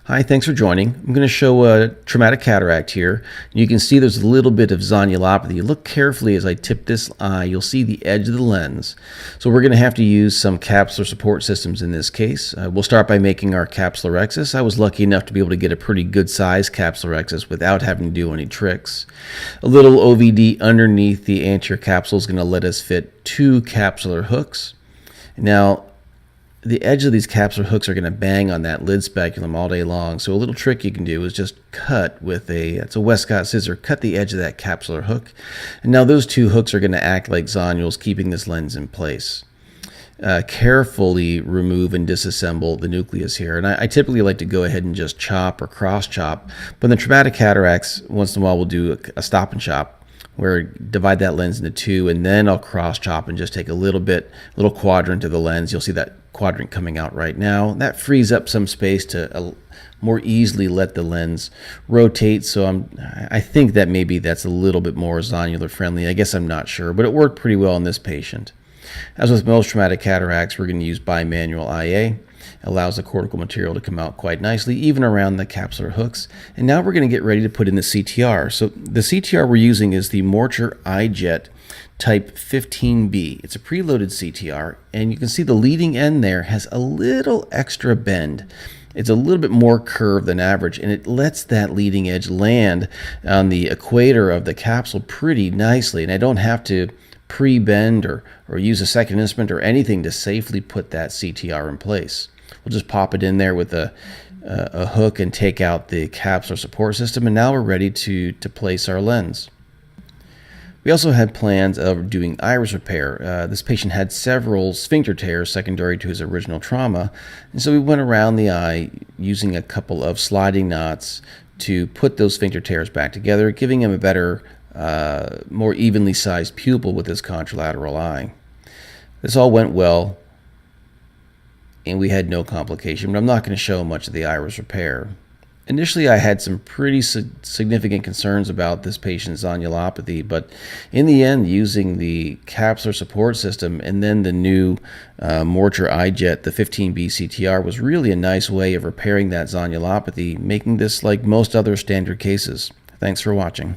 Hi, thanks for joining. I'm going to show a traumatic cataract here. You can see there's a little bit of zonulopathy. Look carefully as I tip this eye. You'll see the edge of the lens. So we're going to have to use some capsular support systems in this case. We'll start by making our capsular excess. I was lucky enough to be able to get a pretty good size capsular excess without having to do any tricks. A little OVD underneath the anterior capsule is going to let us fit 2 capsular hooks. Now, the edge of these capsular hooks are going to bang on that lid speculum all day long. So a little trick you can do is just cut with it's a Westcott scissor, cut the edge of that capsular hook. And now those 2 hooks are going to act like zonules, keeping this lens in place. Carefully remove and disassemble the nucleus here. And I typically like to go ahead and just chop or cross chop. But in the traumatic cataracts, once in a while we'll do a stop and chop, where divide that lens into 2, and then I'll cross chop and just take a little quadrant of the lens. You'll see that quadrant coming out right now. That frees up some space to more easily let the lens rotate. So I think that maybe that's a little bit more zonular friendly. I guess I'm not sure, but it worked pretty well in this patient. As with most traumatic cataracts, we're going to use bimanual IA. Allows the cortical material to come out quite nicely, even around the capsular hooks. And now we're going to get ready to put in the CTR. So the CTR we're using is the Morcher Eyejet type 15B. It's a preloaded CTR, and you can see the leading end there has a little extra bend. It's a little bit more curved than average, and it lets that leading edge land on the equator of the capsule pretty nicely, and I don't have to pre-bend or use a second instrument or anything to safely put that CTR in place. We'll just pop it in there with a hook and take out the capsular support system, and now we're ready to place our lens. We also had plans of doing iris repair. This patient had several sphincter tears secondary to his original trauma, and so we went around the eye using a couple of sliding knots to put those sphincter tears back together, giving him a better, more evenly sized pupil with his contralateral eye. This all went well, and we had no complication, but I'm not going to show much of the iris repair. Initially, I had some pretty significant concerns about this patient's zonulopathy, but in the end, using the capsular support system and then the new Morcher Eyejet, the 15B CTR, was really a nice way of repairing that zonulopathy, making this like most other standard cases. Thanks for watching.